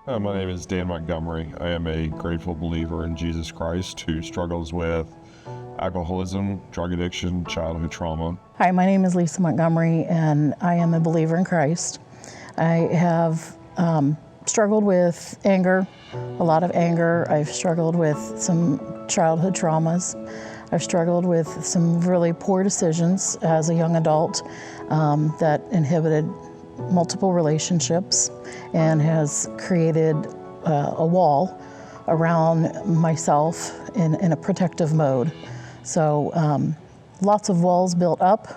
My name is Dan Montgomery. I am a grateful believer in Jesus Christ who struggles with alcoholism, drug addiction, childhood trauma. Hi, my name is Lisa Montgomery, and I am a believer in Christ. I have struggled with anger, a lot of anger. I've struggled with some childhood traumas. I've struggled with some really poor decisions as a young adult that inhibited multiple relationships and has created a wall around myself in a protective mode. So lots of walls built up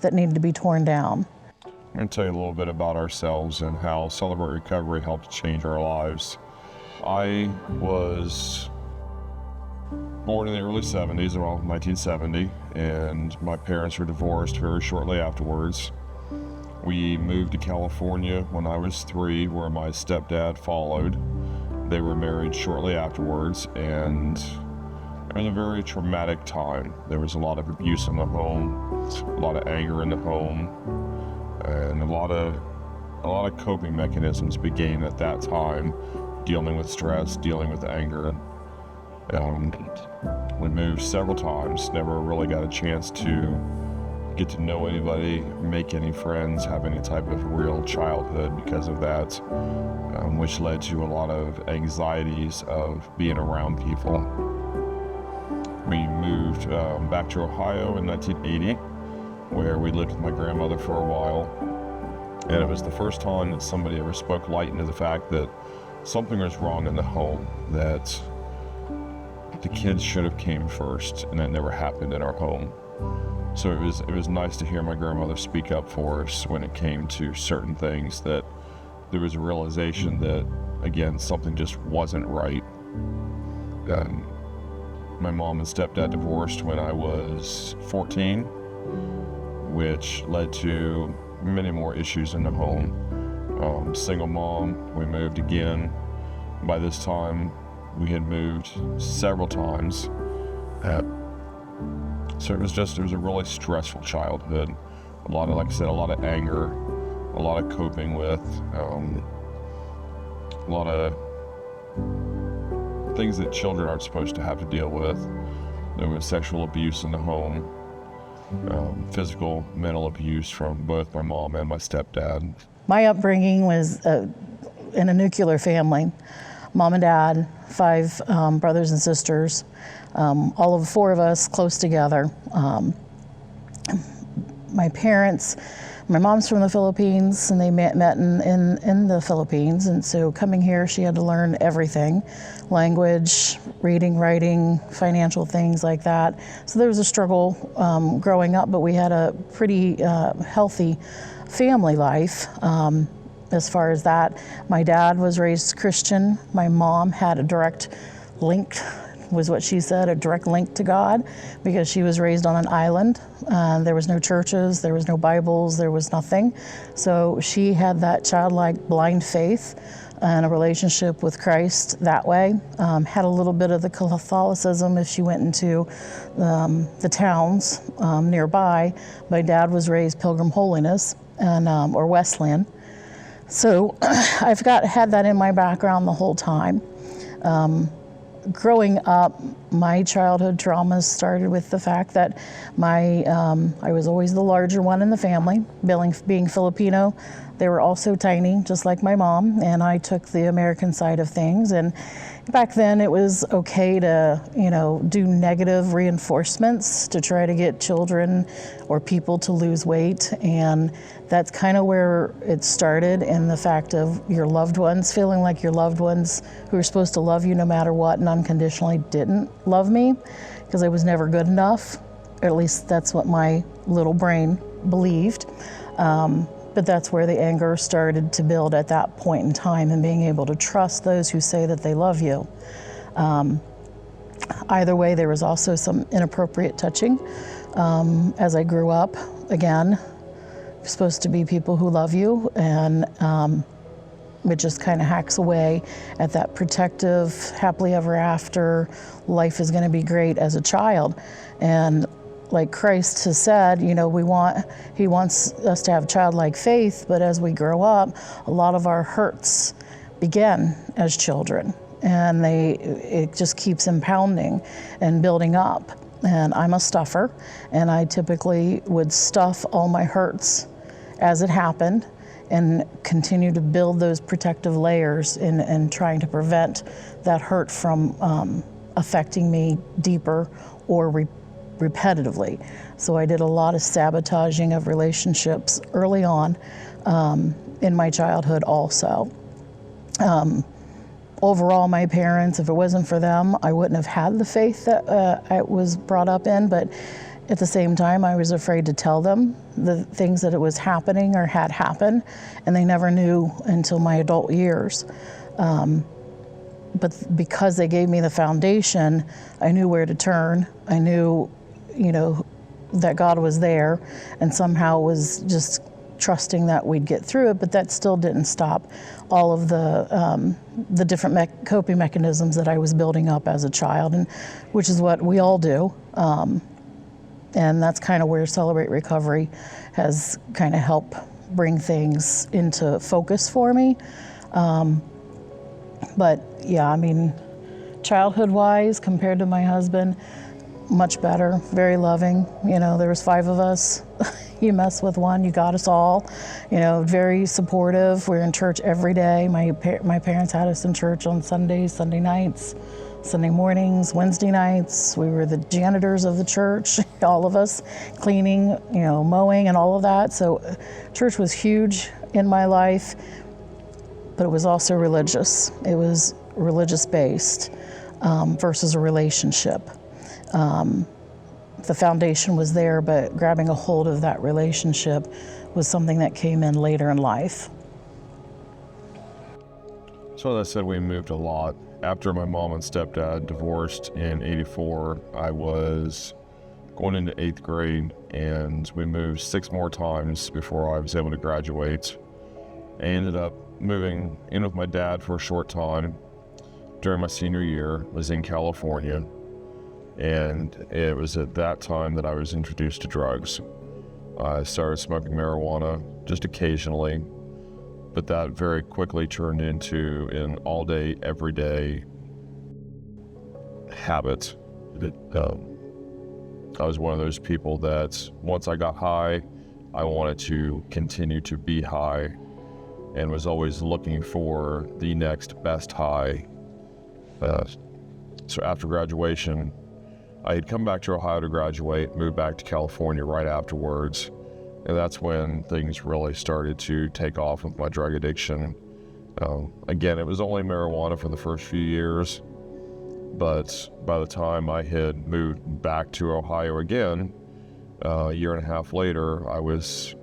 that need to be torn down. I'm going to tell you a little bit about ourselves and how Celebrate Recovery helped change our lives. I was born in the early 70s, around 1970, and my parents were divorced very shortly afterwards. We moved to California when I was 3, where my stepdad followed. They were married shortly afterwards, and it was a very traumatic time. There was a lot of abuse in the home, a lot of anger in the home, and a lot of coping mechanisms began at that time, dealing with stress, dealing with anger. We moved several times, never really got a chance to get to know anybody, make any friends, have any type of real childhood because of that, which led to a lot of anxieties of being around people. We moved back to Ohio in 1980, where we lived with my grandmother for a while, and it was the first time that somebody ever spoke light into the fact that something was wrong in the home, that the kids should have came first, and that never happened in our home. So it was nice to hear my grandmother speak up for us when it came to certain things, that there was a realization that, again, something just wasn't right. My mom and stepdad divorced when I was 14, which led to many more issues in the home. Single mom, we moved again. By this time, we had moved several times. So it was a really stressful childhood. A lot of, like I said, a lot of anger, a lot of coping with, a lot of things that children aren't supposed to have to deal with. There was sexual abuse in the home, physical, mental abuse from both my mom and my stepdad. My upbringing was in a nuclear family. Mom and dad, 5 brothers and sisters, all of 4 of us close together. My parents, my mom's from the Philippines, and they met in the Philippines, and so coming here she had to learn everything, language, reading, writing, financial things like that. So there was a struggle growing up, but we had a pretty healthy family life. As far as that, my dad was raised Christian. My mom had a direct link, was what she said, a direct link to God, because she was raised on an island. There was no churches, there was no Bibles, there was nothing. So she had that childlike blind faith and a relationship with Christ that way. Had a little bit of the Catholicism if she went into the towns nearby. My dad was raised Pilgrim Holiness and or Wesleyan. So I've had that in my background the whole time. Growing up, my childhood traumas started with the fact that I was always the larger one in the family. Being Filipino, they were also tiny, just like my mom, and I took the American side of things. And back then it was okay to, do negative reinforcements to try to get children or people to lose weight. And that's kind of where it started, in the fact of your loved ones, feeling like your loved ones who are supposed to love you no matter what and unconditionally didn't love me because I was never good enough. Or at least that's what my little brain believed. But that's where the anger started to build at that point in time, and being able to trust those who say that they love you. Either way, there was also some inappropriate touching. As I grew up, again, you're supposed to be people who love you, and it just kind of hacks away at that protective, happily ever after, life is going to be great as a child. And like Christ has said, he wants us to have childlike faith, but as we grow up, a lot of our hurts began as children, and it just keeps impounding and building up. And I'm a stuffer, and I typically would stuff all my hurts as it happened and continue to build those protective layers and trying to prevent that hurt from affecting me deeper or repetitively. So I did a lot of sabotaging of relationships early on in my childhood also. Overall, my parents, if it wasn't for them, I wouldn't have had the faith that I was brought up in, but at the same time, I was afraid to tell them the things that it was happening or had happened, and they never knew until my adult years. But because they gave me the foundation, I knew where to turn. I knew, that God was there, and somehow was just trusting that we'd get through it. But that still didn't stop all of the different coping mechanisms that I was building up as a child, and which is what we all do. And that's kind of where Celebrate Recovery has kind of helped bring things into focus for me. But yeah, childhood-wise, compared to my husband, much better, very loving. There was 5 of us. You mess with one, you got us all. Very supportive. We're in church every day. My parents had us in church on Sundays, Sunday nights, Sunday mornings, Wednesday nights. We were the janitors of the church, all of us, cleaning, mowing and all of that. So church was huge in my life, but it was also religious. It was religious-based versus a relationship. The foundation was there, but grabbing a hold of that relationship was something that came in later in life. So as I said, we moved a lot. After my mom and stepdad divorced in '84, I was going into 8th grade, and we moved 6 more times before I was able to graduate. I ended up moving in with my dad for a short time during my senior year. I was in California, and it was at that time that I was introduced to drugs. I started smoking marijuana just occasionally, but that very quickly turned into an all-day, everyday habit. I was one of those people that once I got high, I wanted to continue to be high and was always looking for the next best high. So after graduation, I had come back to Ohio to graduate, moved back to California right afterwards, and that's when things really started to take off with my drug addiction. Again, it was only marijuana for the first few years, but by the time I had moved back to Ohio again, a year and a half later, I was,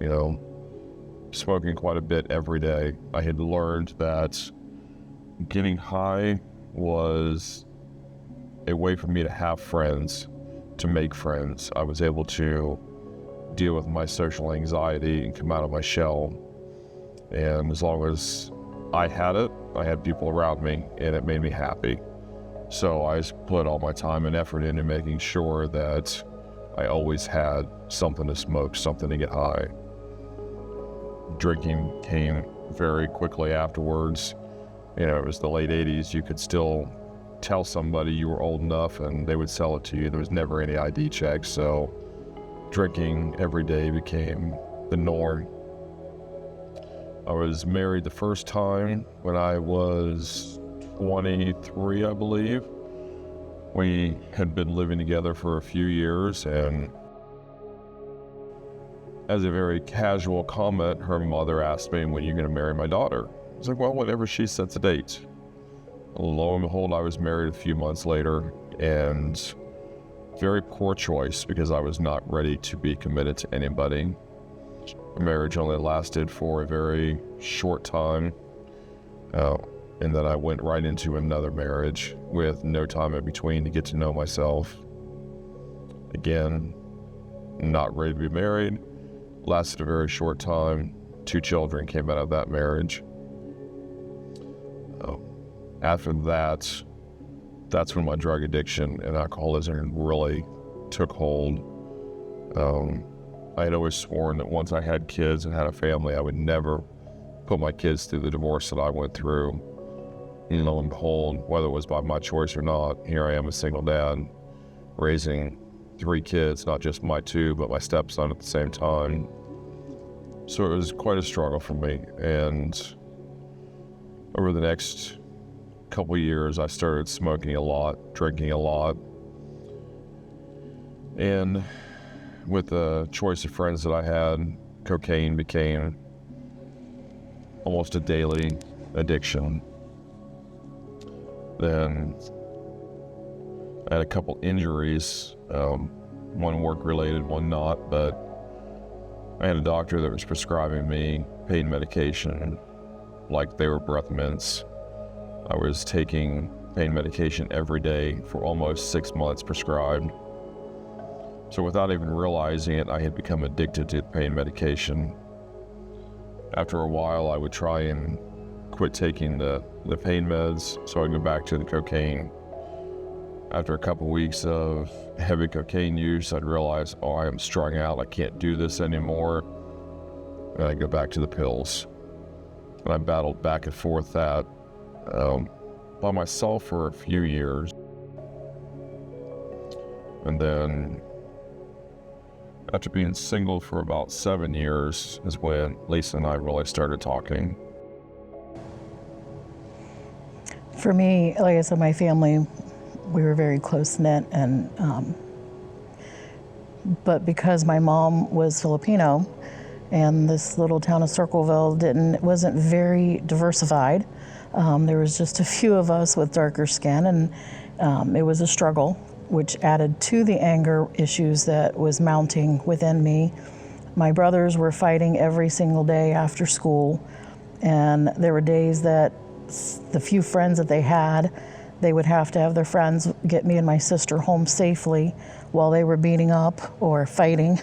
smoking quite a bit every day. I had learned that getting high was a way for me to have friends, to make friends. I was able to deal with my social anxiety and come out of my shell. And as long as I had it, I had people around me, and it made me happy. So I put all my time and effort into making sure that I always had something to smoke, something to get high. Drinking came very quickly afterwards. It was the late 80s. You could still tell somebody you were old enough and they would sell it to you. There was never any ID checks, so drinking every day became the norm. I was married the first time when I was 23, I believe. We had been living together for a few years, and as a very casual comment, her mother asked me, "When are you going to marry my daughter?" I was like, "Well, whenever she sets a date." Lo and behold, I was married a few months later, and very poor choice because I was not ready to be committed to anybody. The marriage only lasted for a very short time, and then I went right into another marriage with no time in between to get to know myself. Again, not ready to be married. Lasted a very short time. 2 children came out of that marriage. After that, that's when my drug addiction and alcoholism really took hold. I had always sworn that once I had kids and had a family, I would never put my kids through the divorce that I went through. lo and behold, whether it was by my choice or not, here I am, a single dad, raising 3 kids, not just my 2, but my stepson at the same time. So it was quite a struggle for me. And over the next couple of years, I started smoking a lot, drinking a lot. And with the choice of friends that I had, cocaine became almost a daily addiction. Then I had a couple injuries, one work-related, one not, but I had a doctor that was prescribing me pain medication like they were breath mints. I was taking pain medication every day for almost 6 months prescribed. So without even realizing it, I had become addicted to the pain medication. After a while, I would try and quit taking the pain meds, so I'd go back to the cocaine. After a couple weeks of heavy cocaine use, I'd realize, oh, I am strung out, I can't do this anymore. And I'd go back to the pills. And I battled back and forth that by myself for a few years. And then after being single for about 7 years is when Lisa and I really started talking. For me, like I said, my family, we were very close-knit, and but because my mom was Filipino and this little town of Circleville wasn't very diversified, there was just a few of us with darker skin, and it was a struggle, which added to the anger issues that was mounting within me. My brothers were fighting every single day after school, and there were days that the few friends that they had, they would have to have their friends get me and my sister home safely while they were beating up or fighting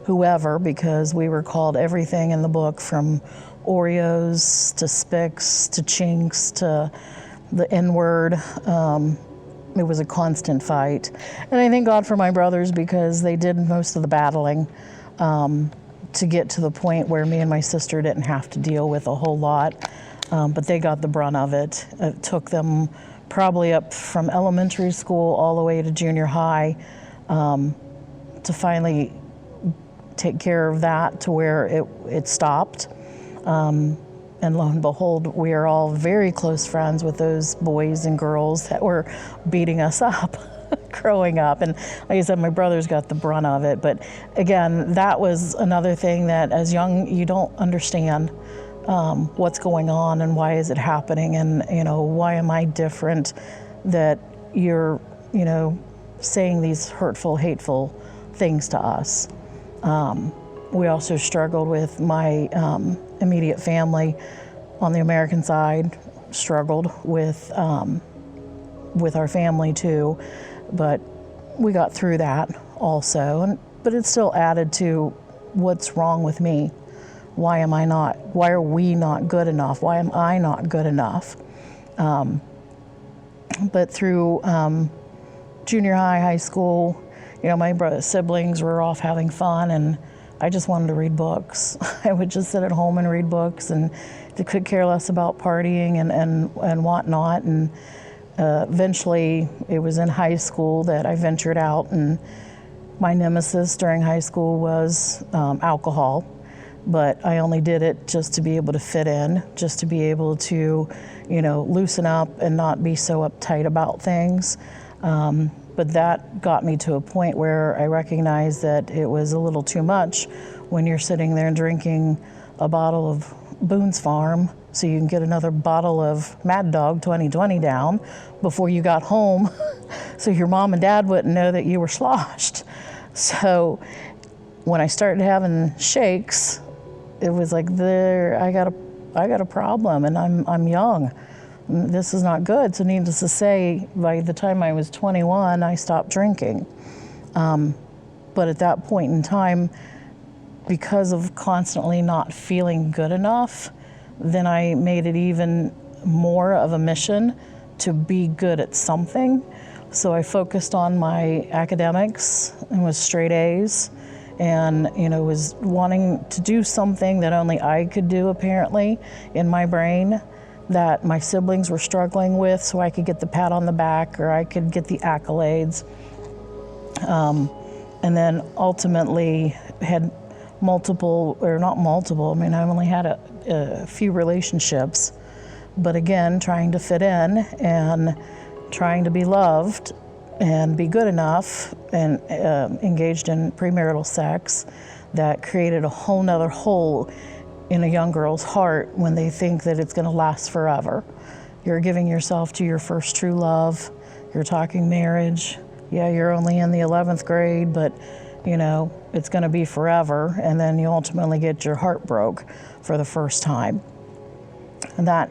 whoever, because we were called everything in the book, from Oreos to Spicks to Chinks to the N-word. It was a constant fight. And I thank God for my brothers, because they did most of the battling to get to the point where me and my sister didn't have to deal with a whole lot. But they got the brunt of it. It took them probably up from elementary school all the way to junior high to finally take care of that to where it stopped. And lo and behold, we are all very close friends with those boys and girls that were beating us up growing up. And like I said, my brothers got the brunt of it. But again, that was another thing that as young, you don't understand what's going on and why is it happening, and why am I different, that you're saying these hurtful, hateful things to us. We also struggled with my immediate family on the American side, struggled with our family too, but we got through that also. But it still added to what's wrong with me. Why are we not good enough? Why am I not good enough? But through junior high, high school, my siblings were off having fun, and I just wanted to read books. I would just sit at home and read books, and could care less about partying and whatnot. And eventually, it was in high school that I ventured out, and my nemesis during high school was alcohol. But I only did it just to be able to fit in, just to be able to, loosen up and not be so uptight about things. But that got me to a point where I recognized that it was a little too much when you're sitting there and drinking a bottle of Boone's Farm so you can get another bottle of Mad Dog 2020 down before you got home so your mom and dad wouldn't know that you were sloshed. So when I started having shakes, it was like, I got a problem, and I'm young. This is not good. So needless to say, by the time I was 21, I stopped drinking. But at that point in time, because of constantly not feeling good enough, then I made it even more of a mission to be good at something. So I focused on my academics and was straight A's, and was wanting to do something that only I could do, apparently, in my brain, that my siblings were struggling with, so I could get the pat on the back or I could get the accolades. And then ultimately had multiple, or not multiple, I mean, I only had a few relationships, but again, trying to fit in and trying to be loved and be good enough, and engaged in premarital sex that created a whole nother hole in a young girl's heart when they think that it's going to last forever. You're giving yourself to your first true love, you're talking marriage, yeah, you're only in the 11th grade, but you know, it's going to be forever, and then you ultimately get your heart broke for the first time. And that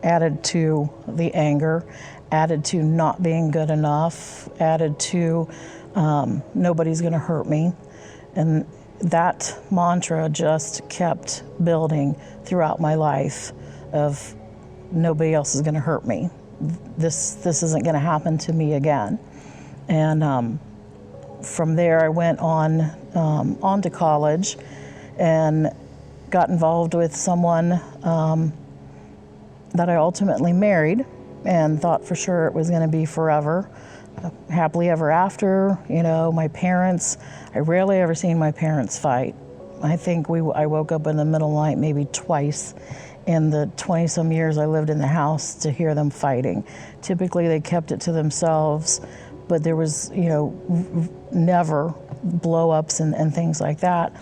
added to the anger, added to not being good enough, added to nobody's going to hurt me. And that mantra just kept building throughout my life of nobody else is going to hurt me. This isn't going to happen to me again. And from there I went on to college and got involved with someone that I ultimately married and thought for sure it was going to be forever. Happily ever after. You know, my parents, I rarely ever seen my parents fight. I think I woke up in the middle of the night maybe twice in the 20-some years I lived in the house to hear them fighting. Typically they kept it to themselves, but there was, you know, never blow-ups and things like that.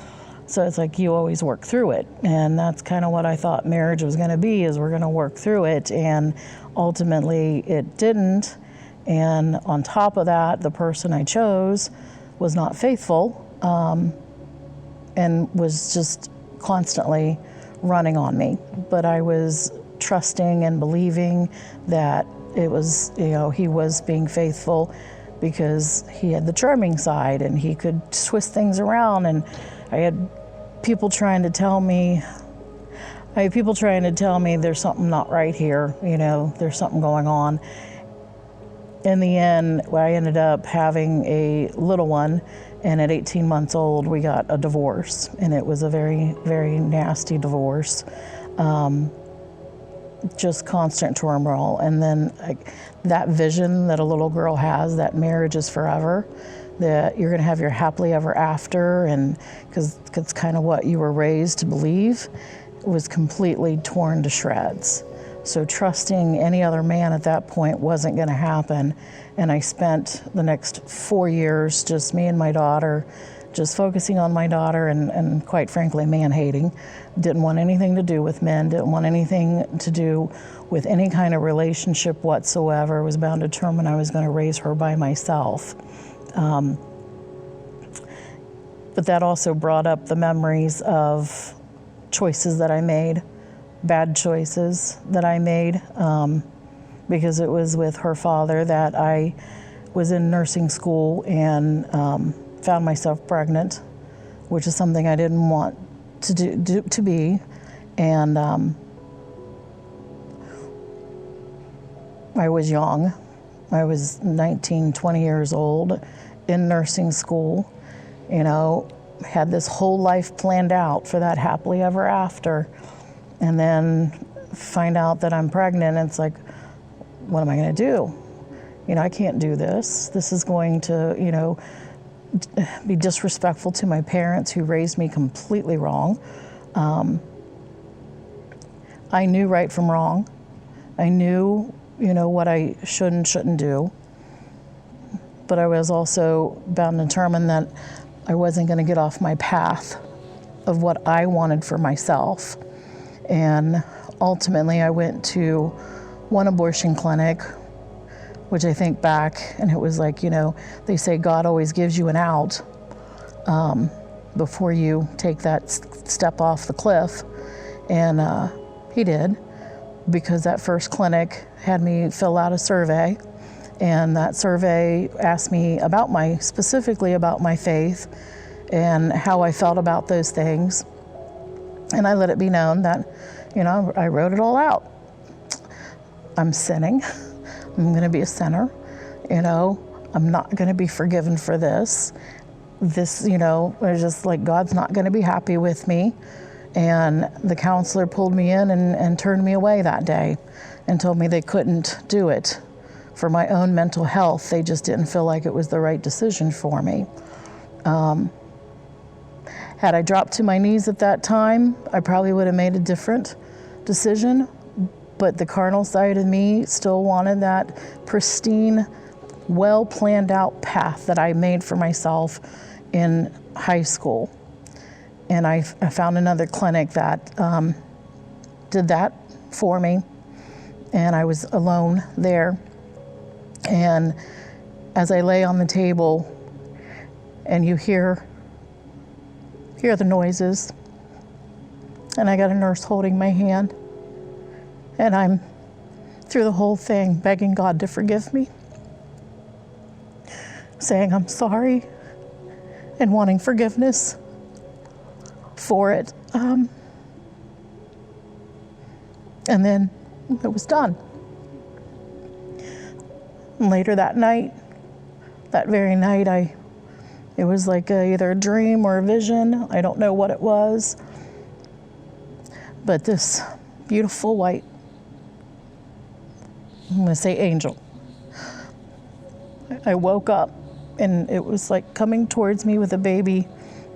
So it's like you always work through it. And that's kind of what I thought marriage was going to be, is we're going to work through it. And ultimately it didn't. And on top of that, the person I chose was not faithful and was just constantly running on me. But I was trusting and believing that it was, you know, he was being faithful because he had the charming side and he could twist things around. And I had people trying to tell me there's something not right here, you know, there's something going on. In the end, I ended up having a little one, and at 18 months old, we got a divorce, and it was a very, very nasty divorce. Just constant turmoil. And then that vision that a little girl has, that marriage is forever, that you're going to have your happily ever after, and because it's kind of what you were raised to believe, was completely torn to shreds. So trusting any other man at that point wasn't going to happen. And I spent the next 4 years, just me and my daughter, just focusing on my daughter and quite frankly, man-hating. Didn't want anything to do with men, didn't want anything to do with any kind of relationship whatsoever. I was bound and determined I was going to raise her by myself. But that also brought up the memories of choices that I made, bad choices that I made, because it was with her father that I was in nursing school and found myself pregnant, which is something I didn't want to be. And I was young. I was 19, 20 years old in nursing school, you know, had this whole life planned out for that happily ever after. And then find out that I'm pregnant, and it's like, what am I going to do? You know, I can't do this. This is going to, you know, be disrespectful to my parents who raised me completely wrong. I knew right from wrong. I knew, you know, what I should and shouldn't do. But I was also bound and determined that I wasn't going to get off my path of what I wanted for myself. And ultimately I went to one abortion clinic, which I think back, and it was like, you know, they say God always gives you an out before you take that step off the cliff. And he did, because that first clinic had me fill out a survey. And that survey asked me specifically about my faith and how I felt about those things. And I let it be known that, you know, I wrote it all out. I'm sinning. I'm going to be a sinner. You know, I'm not going to be forgiven for this. This, you know, it's just like God's not going to be happy with me. And the counselor pulled me in and turned me away that day and told me they couldn't do it for my own mental health. They just didn't feel like it was the right decision for me. Had I dropped to my knees at that time, I probably would have made a different decision. But the carnal side of me still wanted that pristine, well planned out path that I made for myself in high school. And I found another clinic that did that for me. And I was alone there. And as I lay on the table and you hear the noises, and I got a nurse holding my hand, and I'm through the whole thing begging God to forgive me, saying I'm sorry and wanting forgiveness for it. And then it was done. And later that night, that very night, it was like either a dream or a vision. I don't know what it was. But this beautiful white, I'm going to say angel, I woke up and it was like coming towards me with a baby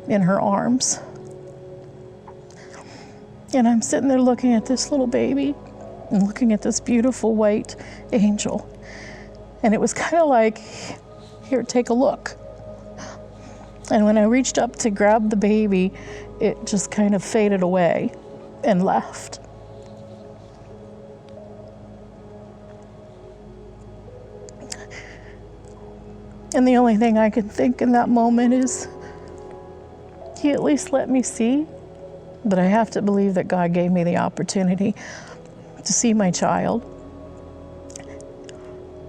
in her arms. And I'm sitting there looking at this little baby and looking at this beautiful white angel. And it was kind of like, here, take a look. And when I reached up to grab the baby, it just kind of faded away and left. And the only thing I could think in that moment is, he at least let me see. But I have to believe that God gave me the opportunity to see my child.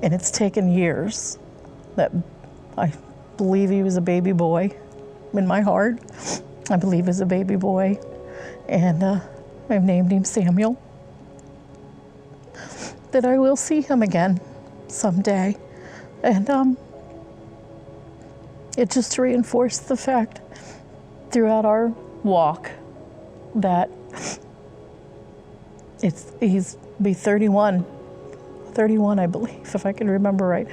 And it's taken years. That I believe he was a baby boy in my heart. I believe he's a baby boy. And I've named him Samuel. That I will see him again someday. And it just reinforced the fact throughout our walk that he's be 31 I believe, if I can remember right.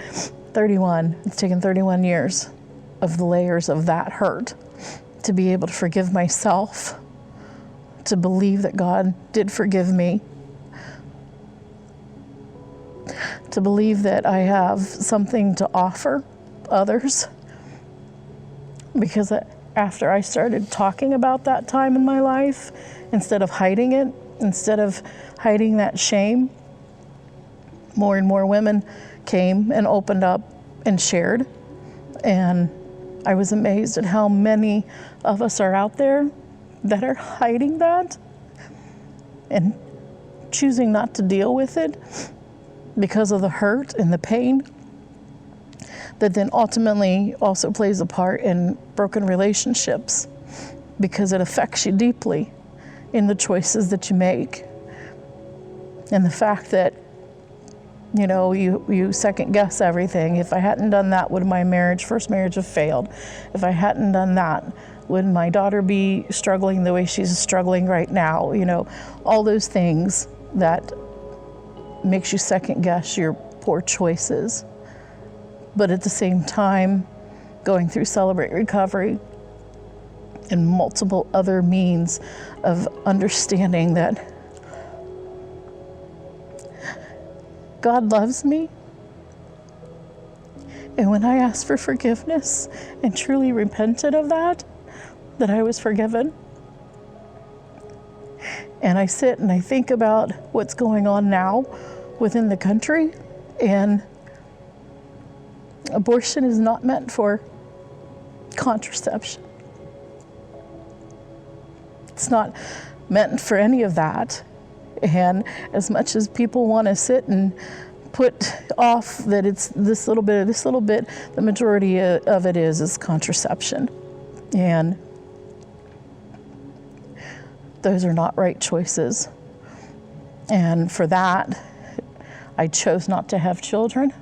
31. It's taken 31 years of the layers of that hurt to be able to forgive myself, to believe that God did forgive me, to believe that I have something to offer others. Because after I started talking about that time in my life, instead of hiding it, instead of hiding that shame, more and more women came and opened up and shared. And I was amazed at how many of us are out there that are hiding that and choosing not to deal with it because of the hurt and the pain that then ultimately also plays a part in broken relationships, because it affects you deeply in the choices that you make. And the fact that, you know, you second guess everything. If I hadn't done that, would my first marriage have failed? If I hadn't done that, would my daughter be struggling the way she's struggling right now? You know, all those things that makes you second guess your poor choices. But at the same time, going through Celebrate Recovery and multiple other means of understanding that God loves me. And when I asked for forgiveness and truly repented of that I was forgiven. And I sit and I think about what's going on now within the country, and abortion is not meant for contraception. It's not meant for any of that. And as much as people want to sit and put off that it's this little bit, the majority of it is contraception. And those are not right choices. And for that, I chose not to have children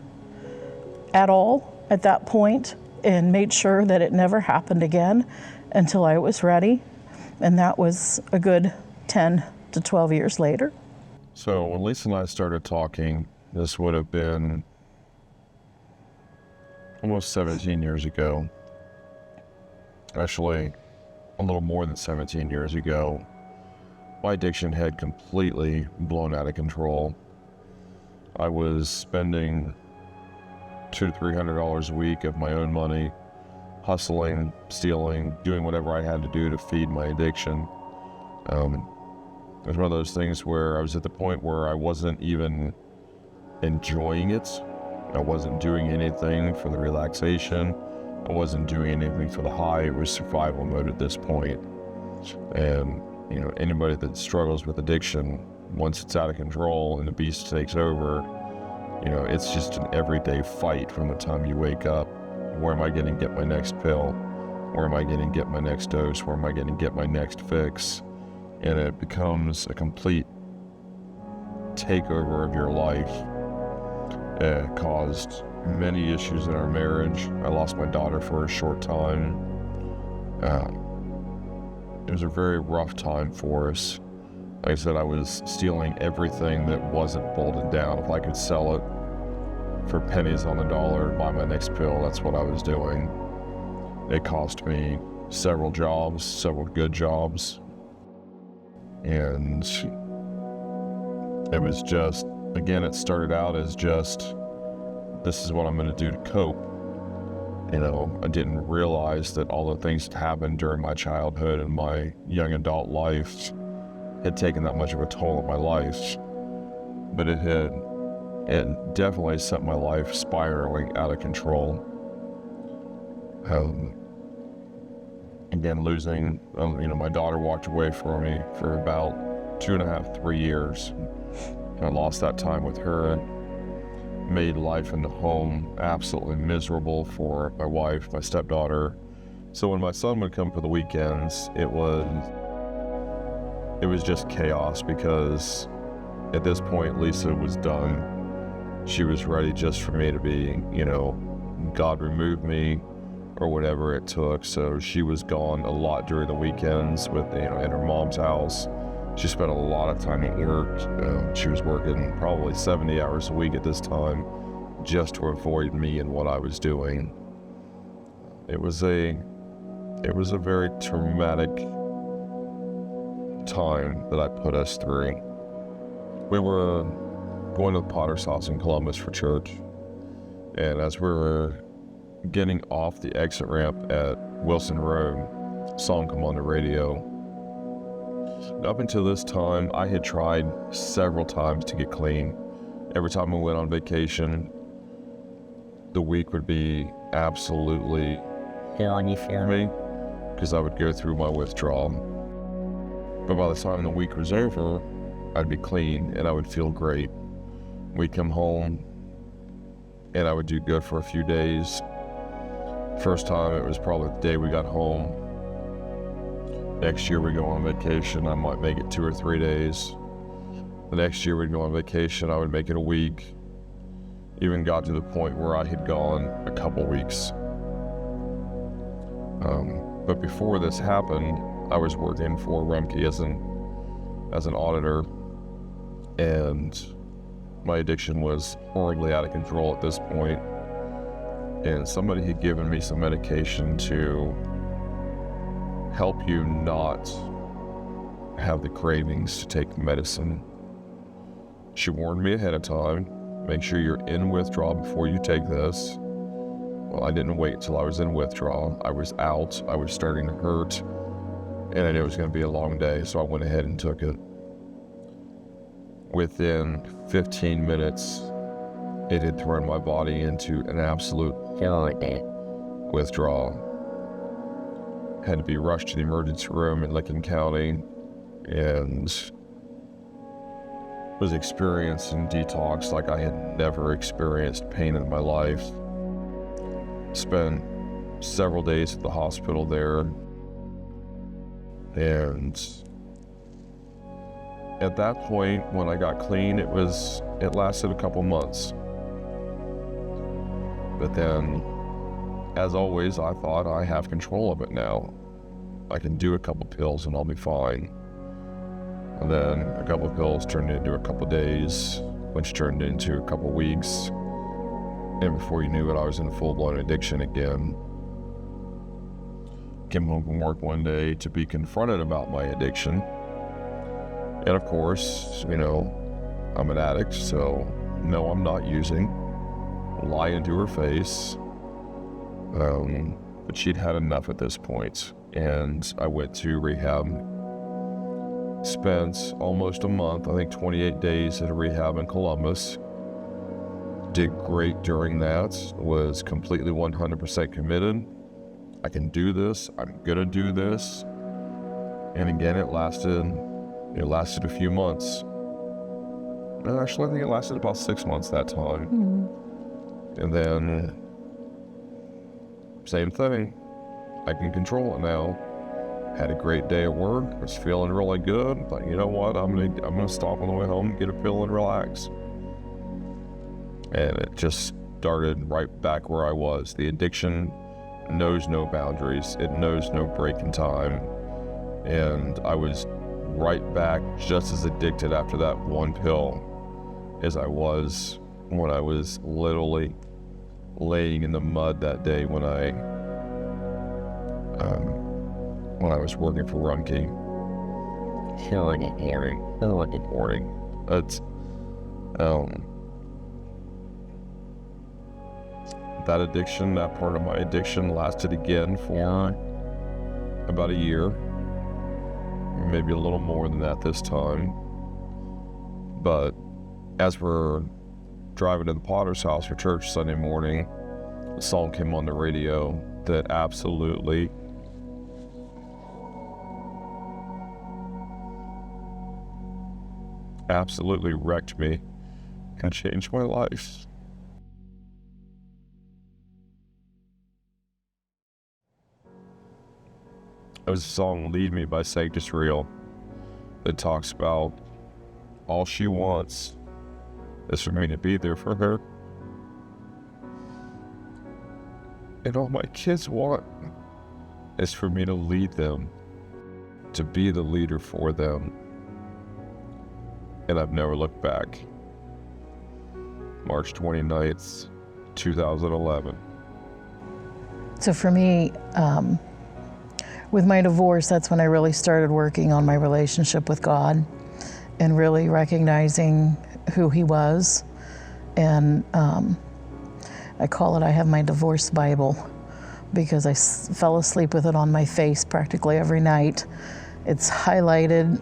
at all at that point, and made sure that it never happened again until I was ready. And that was a good 10 to 12 years later. So when Lisa and I started talking, this would have been almost 17 years ago. Actually, a little more than 17 years ago. My addiction had completely blown out of control. I was spending $200 to $300 a week of my own money, hustling, stealing, doing whatever I had to do to feed my addiction. It was one of those things where I was at the point where I wasn't even enjoying it. I wasn't doing anything for the relaxation. I wasn't doing anything for the high. It was survival mode at this point. And anybody that struggles with addiction, once it's out of control and the beast takes over, it's just an everyday fight from the time you wake up. Where am I going to get my next pill? Where am I going to get my next dose? Where am I going to get my next fix? And it becomes a complete takeover of your life. It caused many issues in our marriage. I lost my daughter for a short time. It was a very rough time for us. Like I said, I was stealing everything that wasn't bolted down. If I could sell it for pennies on the dollar, buy my next pill, that's what I was doing. It cost me several jobs, several good jobs. And it was just, again, it started out as just, this is what I'm going to do to cope. I didn't realize that all the things that happened during my childhood and my young adult life had taken that much of a toll on my life. But it definitely sent my life spiraling out of control. Again, losing, my daughter walked away from me for about 2.5, 3 years. I lost that time with her, made life in the home absolutely miserable for my wife, my stepdaughter. So when my son would come for the weekends, it was just chaos, because at this point, Lisa was done. She was ready just for me to be, God remove me, or whatever it took. So she was gone a lot during the weekends at her mom's house. She spent a lot of time at work. She was working probably 70 hours a week at this time, just to avoid me and what I was doing. It was a very traumatic time that I put us through. We were going to the Potter's House in Columbus for church, and as we were getting off the exit ramp at Wilson Road, a song come on the radio. Up until this time, I had tried several times to get clean. Every time I went on vacation, the week would be absolutely on you for me, because I would go through my withdrawal. But by the time the week was over, I'd be clean and I would feel great. We'd come home and I would do good for a few days. First time, it was probably the day we got home. Next year we go on vacation, I might make it 2 or 3 days. The next year we'd go on vacation, I would make it a week. Even got to the point where I had gone a couple weeks. But before this happened, I was working for Rumpke as an auditor, and my addiction was horribly out of control at this point. And somebody had given me some medication to help you not have the cravings to take medicine. She warned me ahead of time, make sure you're in withdrawal before you take this. Well, I didn't wait till I was in withdrawal. I was out, I was starting to hurt, and I knew it was going to be a long day, so I went ahead and took it. Within 15 minutes, it had thrown my body into an absolute withdrawal. Had to be rushed to the emergency room in Licking County, and was experiencing detox like I had never experienced pain in my life. Spent several days at the hospital there, and at that point, when I got clean, it lasted a couple months. But then, as always, I thought I have control of it now. I can do a couple pills and I'll be fine. And then a couple pills turned into a couple days, which turned into a couple weeks. And before you knew it, I was in full-blown addiction again. Came home from work one day to be confronted about my addiction. And of course, I'm an addict, so no, I'm not using. Lie into her face. But she'd had enough at this point, and I went to rehab. Spent almost a month, I think 28 days at a rehab in Columbus. Did great during that, was completely 100% committed. I can do this, I'm gonna do this. And again, it lasted a few months. Actually, I think it lasted about 6 months that time. Mm-hmm. And then, same thing, I can control it now. Had a great day at work, was feeling really good, but you know what, I'm gonna stop on the way home, get a pill and relax. And it just started right back where I was. The addiction knows no boundaries, it knows no break in time. And I was right back just as addicted after that one pill as I was when I was literally laying in the mud that day when I was working for Runke. Killing it, morning. It's that addiction, that part of my addiction lasted again for about a year, maybe a little more than that this time. But as we're driving to the Potter's house for church Sunday morning, a song came on the radio that absolutely wrecked me and changed my life. It was a song, Lead Me by Sanctus Real, that talks about all she wants is for me to be there for her. And all my kids want is for me to lead them, to be the leader for them. And I've never looked back. March 29th, 2011. So for me, with my divorce, that's when I really started working on my relationship with God and really recognizing who He was. And I call it, I have my divorce Bible, because I fell asleep with it on my face practically every night. It's highlighted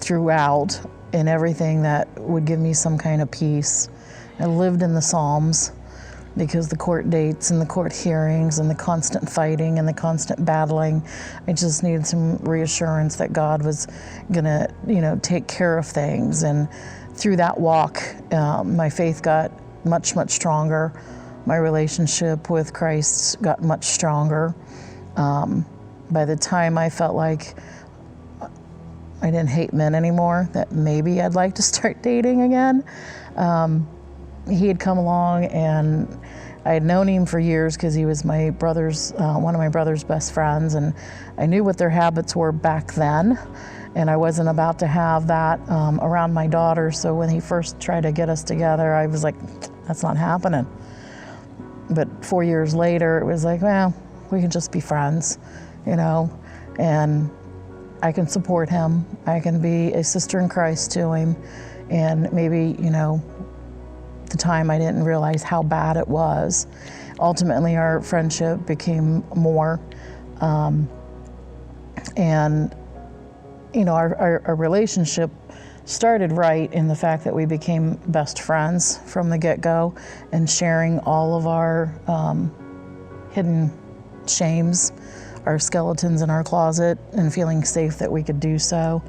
throughout in everything that would give me some kind of peace. I lived in the Psalms because the court dates and the court hearings and the constant fighting and the constant battling, I just needed some reassurance that God was gonna, take care of things. And through that walk, my faith got much, much stronger. My relationship with Christ got much stronger. By the time I felt like I didn't hate men anymore, that maybe I'd like to start dating again, he had come along, and I had known him for years because he was my brother's, one of my brother's best friends, and I knew what their habits were back then, and I wasn't about to have that around my daughter. So when he first tried to get us together, I was like, that's not happening. But 4 years later, it was like, well, we can just be friends, and I can support him. I can be a sister in Christ to him, and maybe, at the time I didn't realize how bad it was. Ultimately, our friendship became more, and our relationship started right in the fact that we became best friends from the get-go, and sharing all of our hidden shames, our skeletons in our closet, and feeling safe that we could do so.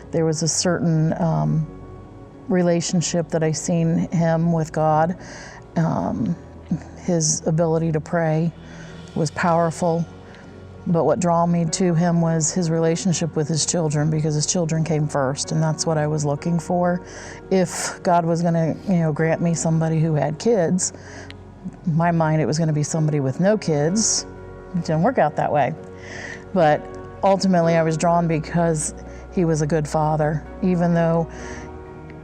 There was a certain relationship that I seen him with God. His ability to pray was powerful, but what drew me to him was his relationship with his children, because his children came first, and that's what I was looking for. If God was gonna, grant me somebody who had kids, in my mind it was gonna be somebody with no kids. It didn't work out that way. But ultimately I was drawn because he was a good father. Even though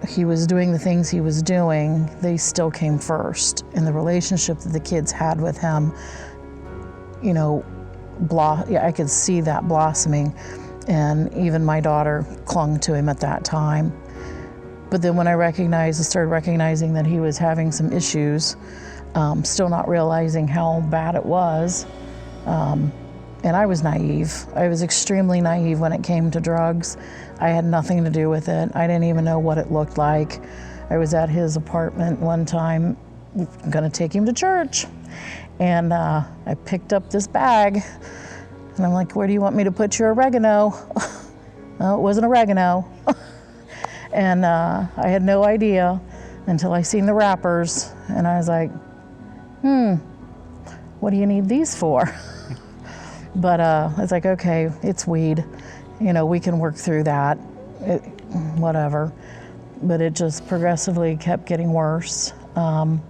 he was doing the things he was doing, they still came first. And the relationship that the kids had with him, you know, I could see that blossoming. And even my daughter clung to him at that time. But then when I started recognizing that he was having some issues, still not realizing how bad it was. And I was naive. I was extremely naive when it came to drugs. I had nothing to do with it. I didn't even know what it looked like. I was at his apartment one time, gonna take him to church. And I picked up this bag. And I'm like, where do you want me to put your oregano? No, it wasn't oregano. And I had no idea until I seen the wrappers. And I was like, what do you need these for? But it's like, okay, it's weed. You know, we can work through that, whatever. But it just progressively kept getting worse. When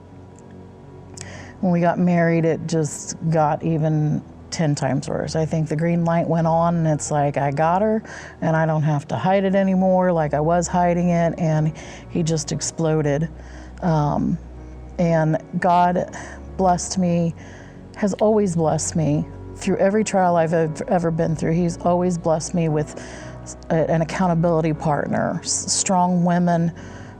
we got married, it just got even 10 times worse. I think the green light went on and it's like, I got her and I don't have to hide it anymore like I was hiding it, and he just exploded. And God blessed me, has always blessed me through every trial I've ever been through. He's always blessed me with an accountability partner, strong women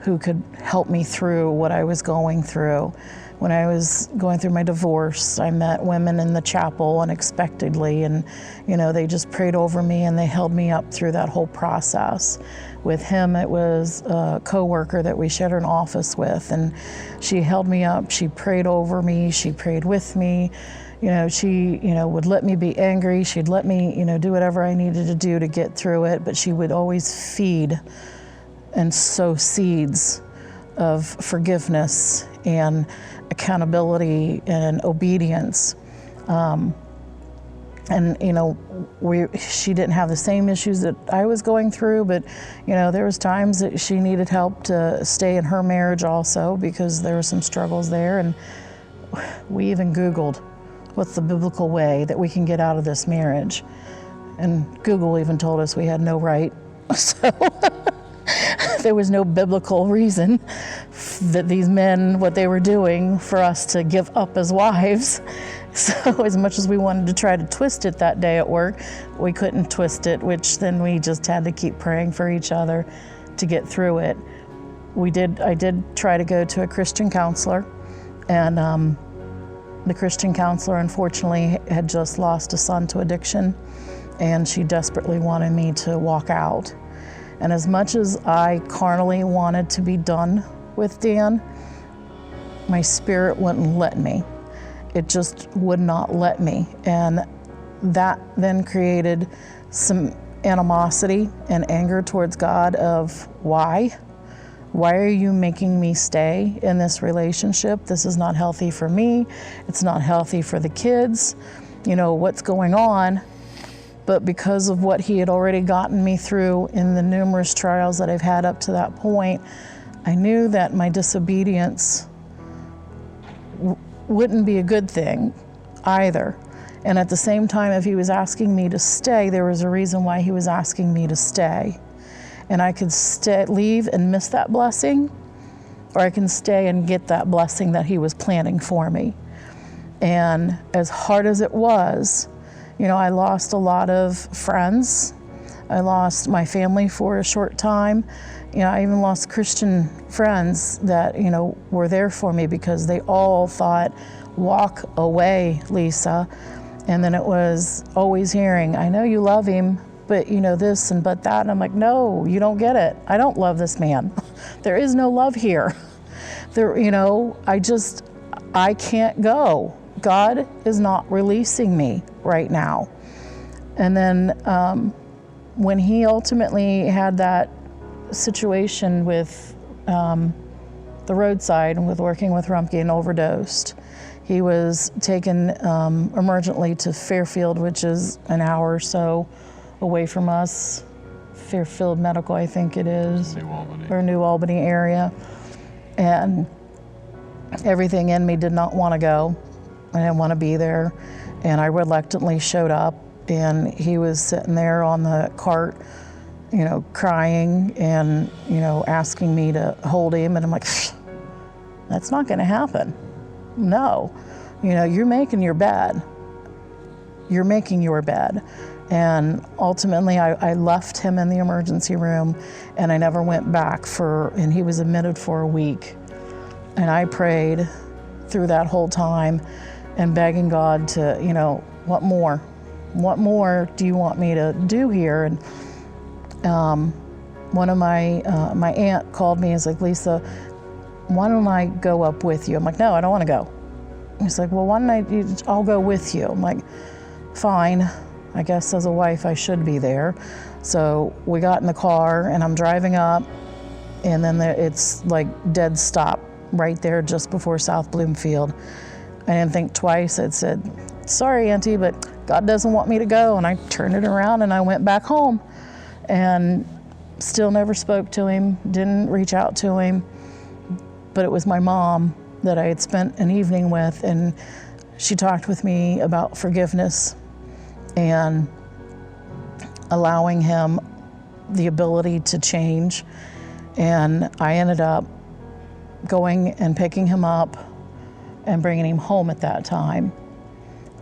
who could help me through what I was going through. When I was going through my divorce, I met women in the chapel unexpectedly, and you know, they just prayed over me and they held me up through that whole process. With him, it was a coworker that we shared an office with, and she held me up, she prayed over me, she prayed with me. You know, she, would let me be angry. She'd let me, do whatever I needed to do to get through it. But she would always feed and sow seeds of forgiveness and accountability and obedience. She didn't have the same issues that I was going through, but, there was times that she needed help to stay in her marriage also, because there were some struggles there. And we even Googled, what's the biblical way that we can get out of this marriage? And Google even told us we had no right. So there was no biblical reason that these men, what they were doing, for us to give up as wives. So as much as we wanted to try to twist it that day at work, we couldn't twist it, which then we just had to keep praying for each other to get through it. I did try to go to a Christian counselor, and the Christian counselor, unfortunately, had just lost a son to addiction, and she desperately wanted me to walk out. And as much as I carnally wanted to be done with Dan, my spirit wouldn't let me. It just would not let me. And that then created some animosity and anger towards God of why? Why are you making me stay in this relationship? This is not healthy for me. It's not healthy for the kids. What's going on? But because of what he had already gotten me through in the numerous trials that I've had up to that point, I knew that my disobedience wouldn't be a good thing either. And at the same time, if he was asking me to stay, there was a reason why he was asking me to stay. And I could leave and miss that blessing, or I can stay and get that blessing that he was planning for me. And as hard as it was, I lost a lot of friends. I lost my family for a short time. I even lost Christian friends that, were there for me, because they all thought, walk away, Lisa. And then it was always hearing, I know you love him, but this and but that. And I'm like, no, you don't get it. I don't love this man. There is no love here. I can't go. God is not releasing me right now. And then when he ultimately had that situation with the roadside and with working with Rumpke and overdosed, he was taken emergently to Fairfield, which is an hour or so away from us. Fairfield Medical, I think it is. New Albany. Or New Albany area. And everything in me did not want to go. I didn't want to be there. And I reluctantly showed up. and he was sitting there on the cart, crying and, asking me to hold him. And I'm like, that's not going to happen. No, you're making your bed. You're making your bed. And ultimately, I left him in the emergency room, and I never went back and he was admitted for a week. And I prayed through that whole time and begging God to, what more? What more do you want me to do here? And one of my aunt called me and was like, Lisa, why don't I go up with you? I'm like, no, I don't want to go. He's like, well, why don't I'll go with you. I'm like, fine. I guess as a wife, I should be there. So we got in the car and I'm driving up, and then it's like dead stop right there just before South Bloomfield. I didn't think twice. I said, sorry, Auntie, but God doesn't want me to go. And I turned it around and I went back home, and still never spoke to him, didn't reach out to him. But it was my mom that I had spent an evening with, and she talked with me about forgiveness and allowing him the ability to change. And I ended up going and picking him up and bringing him home at that time.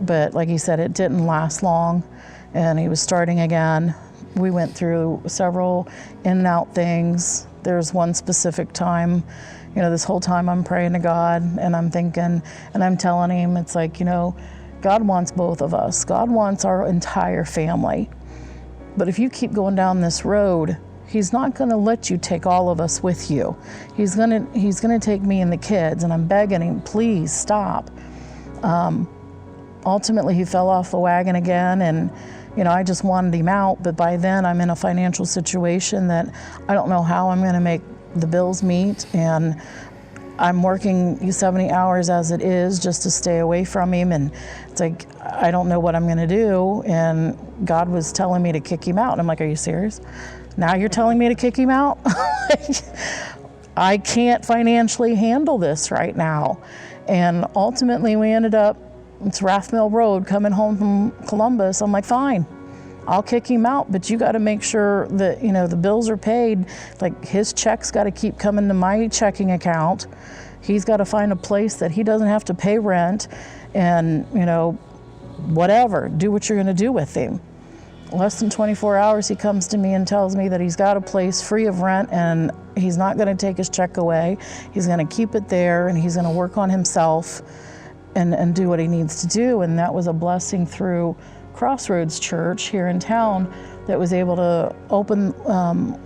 But like he said, it didn't last long, and he was starting again. We went through several in and out things. There's one specific time, this whole time I'm praying to God, and I'm thinking, and I'm telling him, it's like, God wants both of us. God wants our entire family. But if you keep going down this road, he's not going to let you take all of us with you. He's going to take me and the kids, and I'm begging him, please stop. Ultimately, he fell off the wagon again, and I just wanted him out. But by then, I'm in a financial situation that I don't know how I'm going to make the bills meet, and I'm working 70 hours as it is just to stay away from him. And it's like, I don't know what I'm going to do. And God was telling me to kick him out. And I'm like, are you serious? Now you're telling me to kick him out? I can't financially handle this right now. And ultimately, we ended up, it's Rath Mill Road, coming home from Columbus. I'm like, fine, I'll kick him out, but you got to make sure that, the bills are paid. Like, his checks got to keep coming to my checking account. He's got to find a place that he doesn't have to pay rent, and, whatever, do what you're going to do with him. Less than 24 hours, he comes to me and tells me that he's got a place free of rent, and he's not going to take his check away. He's going to keep it there, and he's going to work on himself and do what he needs to do. And that was a blessing through Crossroads Church here in town that was able to open,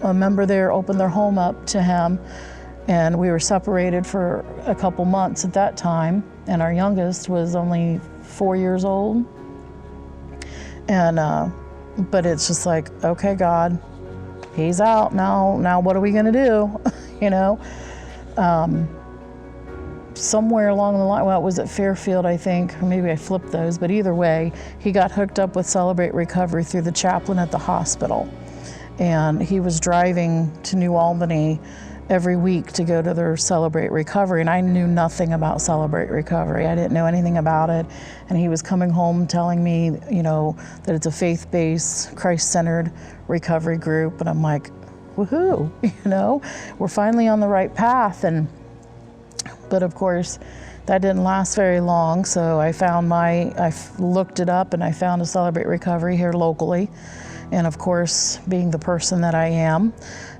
a member there opened their home up to him. And we were separated for a couple months at that time. And our youngest was only 4 years old. And, but it's just like, okay, God, he's out now what are we gonna do? Somewhere along the line, well, it was at Fairfield, I think, or maybe I flipped those, but either way, he got hooked up with Celebrate Recovery through the chaplain at the hospital. And he was driving to New Albany every week to go to their Celebrate Recovery. And I knew nothing about Celebrate Recovery. I didn't know anything about it. And he was coming home telling me, that it's a faith-based, Christ-centered recovery group. And I'm like, woohoo, we're finally on the right path. But of course, that didn't last very long. So I looked it up, and I found a Celebrate Recovery here locally. And of course, being the person that I am,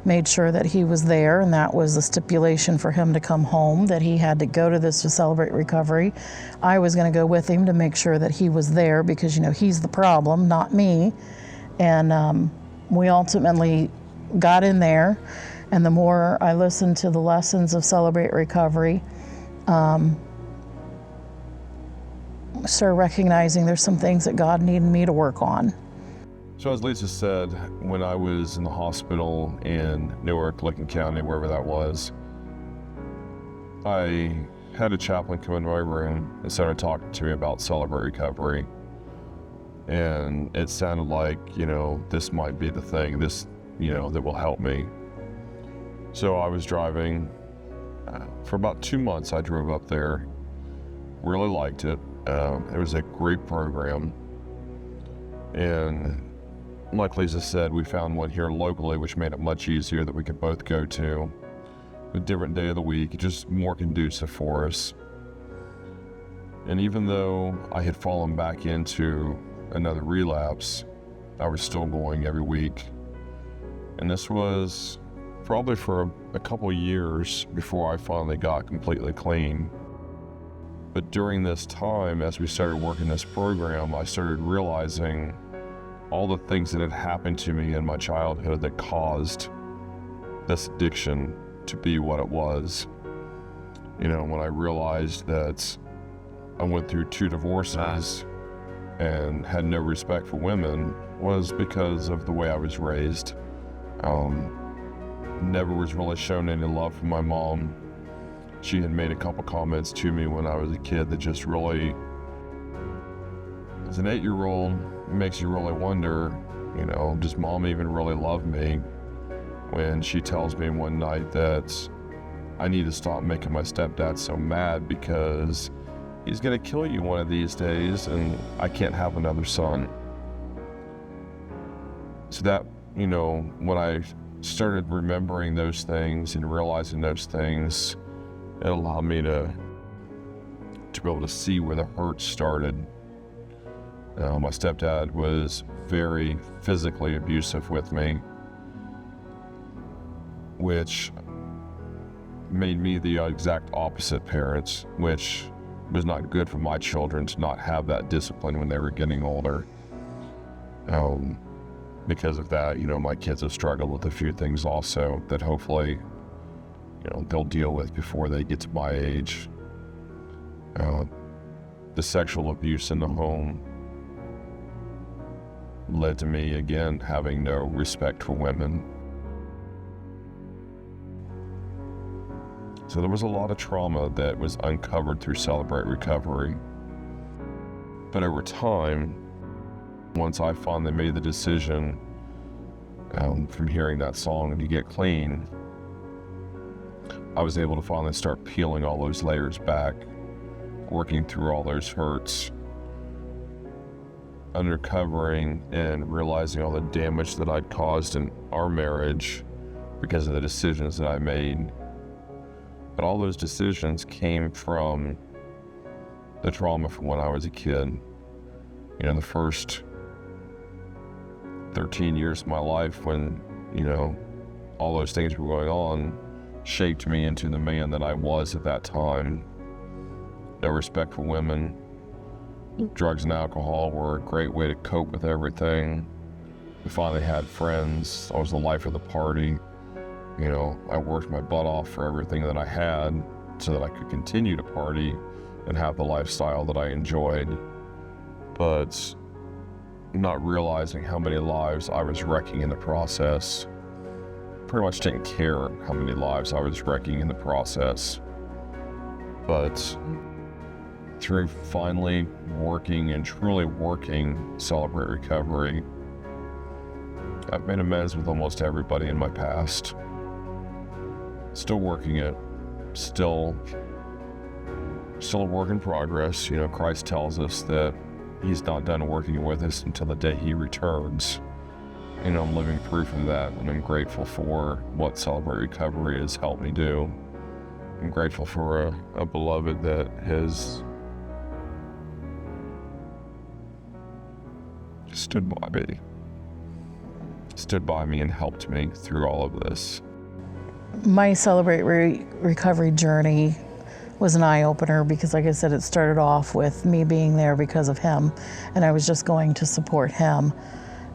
made sure that he was there, and that was the stipulation for him to come home, that he had to go to this to Celebrate Recovery. I was going to go with him to make sure that he was there because, he's the problem, not me. And we ultimately got in there, and the more I listened to the lessons of Celebrate Recovery, started recognizing there's some things that God needed me to work on. So as Lisa said, when I was in the hospital in Newark, Licking County, wherever that was, I had a chaplain come into my room and started talking to me about Celebrate Recovery. And it sounded like, this might be the thing, that will help me. So I was driving. For about 2 months, I drove up there. Really liked it. It was a great program. And like Lisa said, we found one here locally, which made it much easier that we could both go to. A different day of the week, just more conducive for us. And even though I had fallen back into another relapse, I was still going every week. And this was probably for a couple years before I finally got completely clean. But during this time, as we started working this program, I started realizing all the things that had happened to me in my childhood that caused this addiction to be what it was. You know, when I realized that I went through 2 divorces and had no respect for women, was because of the way I was raised. Never was really shown any love from my mom. She had made a couple comments to me when I was a kid that just really, as an 8-year-old, makes you really wonder, you know, does mom even really love me? When she tells me one night that I need to stop making my stepdad so mad because he's gonna kill you one of these days and I can't have another son. So that, you know, when I started remembering those things and realizing those things, it allowed me to be able to see where the hurt started. My stepdad was very physically abusive with me, which made me the exact opposite parent, which was not good for my children to not have that discipline when they were getting older. Because of that, you know, my kids have struggled with a few things also that hopefully, you know, they'll deal with before they get to my age. The sexual abuse in the home led to me, again, having no respect for women. So there was a lot of trauma that was uncovered through Celebrate Recovery. But over time, once I finally made the decision from hearing that song to get clean, I was able to finally start peeling all those layers back, working through all those hurts, uncovering and realizing all the damage that I'd caused in our marriage because of the decisions that I made. But all those decisions came from the trauma from when I was a kid. You know, the first 13 years of my life when, you know, all those things were going on shaped me into the man that I was at that time. No respect for women. Drugs and alcohol were a great way to cope with everything. We finally had friends. I was the life of the party. You know, I worked my butt off for everything that I had so that I could continue to party and have the lifestyle that I enjoyed. But not realizing how many lives I was wrecking in the process. Pretty much didn't care how many lives I was wrecking in the process. But through finally working and truly working Celebrate Recovery, I've made amends with almost everybody in my past. Still working it, still a work in progress. You know, Christ tells us that he's not done working with us until the day he returns. You know, I'm living proof of that, and I'm grateful for what Celebrate Recovery has helped me do. I'm grateful for a beloved that has stood by me and helped me through all of this. My Celebrate Recovery journey was an eye-opener because, like I said, it started off with me being there because of him, and I was just going to support him.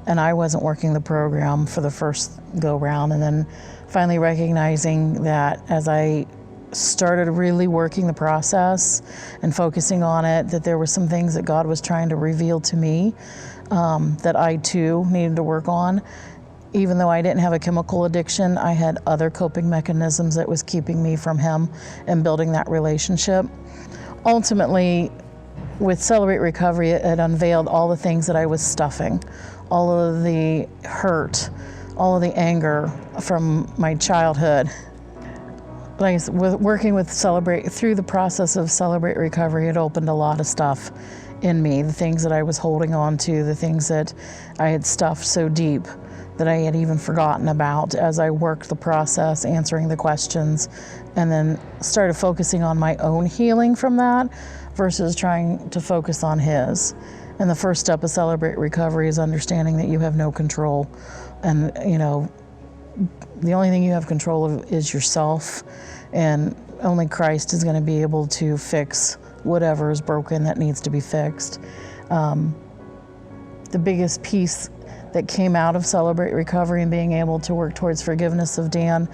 And I wasn't working the program for the first go-round, and then finally recognizing that as I started really working the process and focusing on it, that there were some things that God was trying to reveal to me that I too needed to work on. Even though I didn't have a chemical addiction, I had other coping mechanisms that was keeping me from him and building that relationship. Ultimately, with Celebrate Recovery, it unveiled all the things that I was stuffing, all of the hurt, all of the anger from my childhood. Like I said, working with through the process of Celebrate Recovery, it opened a lot of stuff in me, the things that I was holding on to, the things that I had stuffed so deep that I had even forgotten about as I worked the process, answering the questions, and then started focusing on my own healing from that versus trying to focus on his. And the first step of Celebrate Recovery is understanding that you have no control. And, the only thing you have control of is yourself, and only Christ is going to be able to fix whatever is broken that needs to be fixed. The biggest piece that came out of Celebrate Recovery and being able to work towards forgiveness of Dan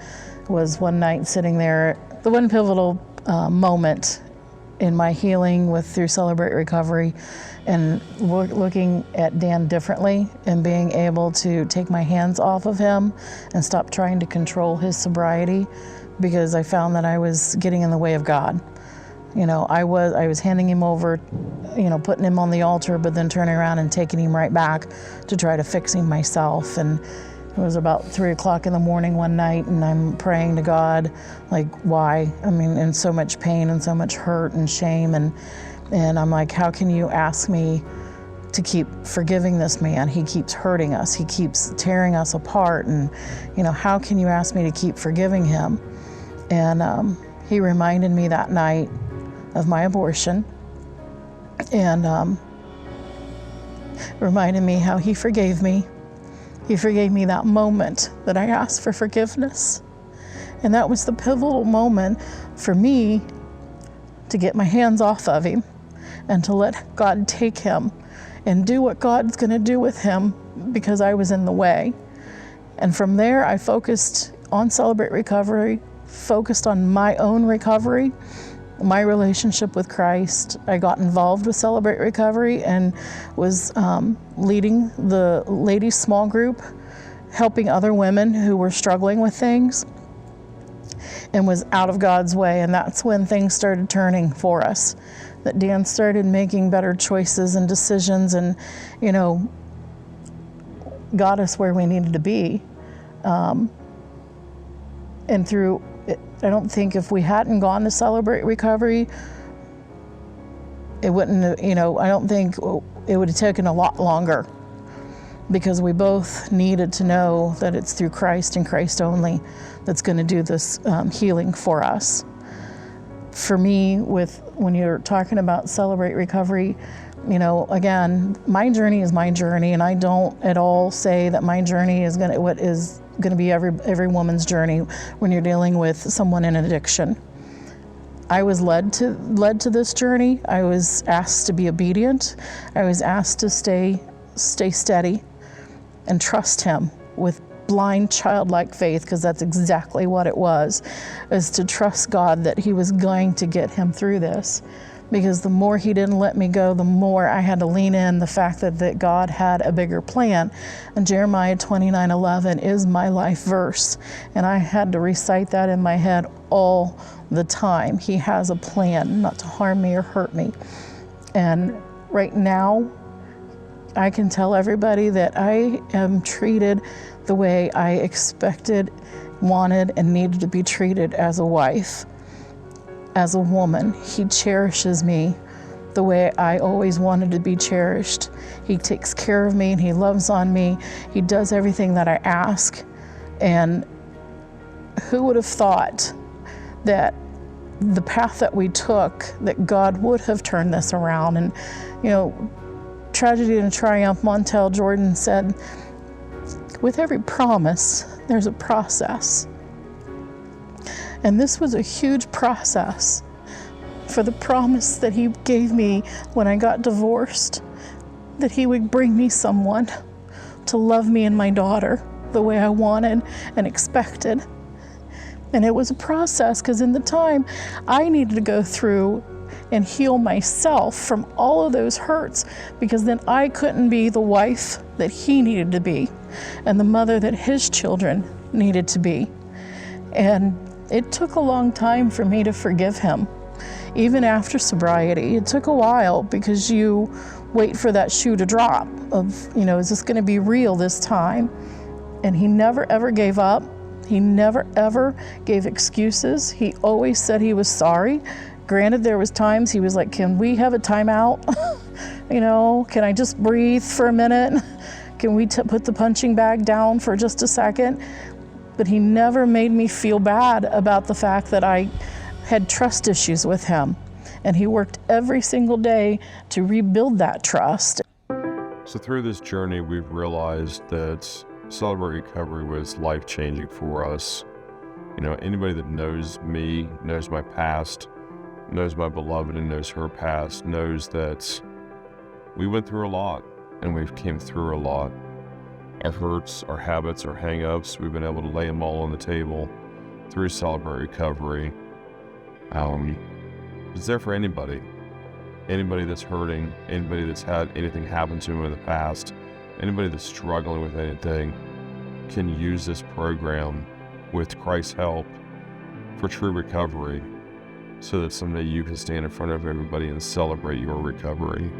was one night sitting there. The one pivotal moment in my healing through Celebrate Recovery, and looking at Dan differently and being able to take my hands off of him and stop trying to control his sobriety, because I found that I was getting in the way of God. I was handing him over, putting him on the altar, but then turning around and taking him right back to try to fix him myself. And it was about 3:00 in the morning one night, and I'm praying to God, like, why? I mean, in so much pain and so much hurt and shame. And I'm like, how can you ask me to keep forgiving this man? He keeps hurting us. He keeps tearing us apart. And, how can you ask me to keep forgiving him? And he reminded me that night of my abortion, and reminded me how he forgave me. He forgave me that moment that I asked for forgiveness. And that was the pivotal moment for me to get my hands off of him and to let God take him and do what God's going to do with him, because I was in the way. And from there, I focused on Celebrate Recovery, focused on my own recovery, my relationship with Christ. I got involved with Celebrate Recovery and was leading the ladies' small group, helping other women who were struggling with things, and was out of God's way. And that's when things started turning for us, that Dan started making better choices and decisions, and, got us where we needed to be. And through it, I don't think if we hadn't gone to Celebrate Recovery, it wouldn't, I don't think it would have taken a lot longer, because we both needed to know that it's through Christ and Christ only that's going to do this healing for us. For me, when you're talking about Celebrate Recovery, again, my journey is my journey, and I don't at all say that my journey is going to be every woman's journey when you're dealing with someone in addiction. I was led to this journey. I was asked to be obedient. I was asked to stay steady and trust him with blind childlike faith, because that's exactly what it was, is to trust God that he was going to get him through this. Because the more he didn't let me go, the more I had to lean in the fact that God had a bigger plan. And Jeremiah 29:11 is my life verse. And I had to recite that in my head all the time. He has a plan not to harm me or hurt me. And right now, I can tell everybody that I am treated the way I expected, wanted, and needed to be treated as a wife. As a woman, he cherishes me the way I always wanted to be cherished. He takes care of me and he loves on me. He does everything that I ask. And who would have thought that the path that we took, that God would have turned this around? And, Tragedy and Triumph, Montel Jordan said, with every promise, there's a process. And this was a huge process for the promise that he gave me when I got divorced, that he would bring me someone to love me and my daughter the way I wanted and expected. And it was a process, because in the time I needed to go through and heal myself from all of those hurts, because then I couldn't be the wife that he needed to be and the mother that his children needed to be. And it took a long time for me to forgive him. Even after sobriety, it took a while, because you wait for that shoe to drop of, is this going to be real this time? And he never ever gave up. He never ever gave excuses. He always said he was sorry. Granted, there was times he was like, can we have a timeout? Can I just breathe for a minute? Can we put the punching bag down for just a second? But he never made me feel bad about the fact that I had trust issues with him. And he worked every single day to rebuild that trust. So through this journey, we've realized that Celebrate Recovery was life-changing for us. Anybody that knows me, knows my past, knows my beloved and knows her past, knows that we went through a lot and we've came through a lot. Our hurts, our habits, our hang-ups, we've been able to lay them all on the table through Celebrate Recovery. It's there for anybody that's hurting, anybody that's had anything happen to them in the past, anybody that's struggling with anything can use this program with Christ's help for true recovery, so that someday you can stand in front of everybody and celebrate your recovery.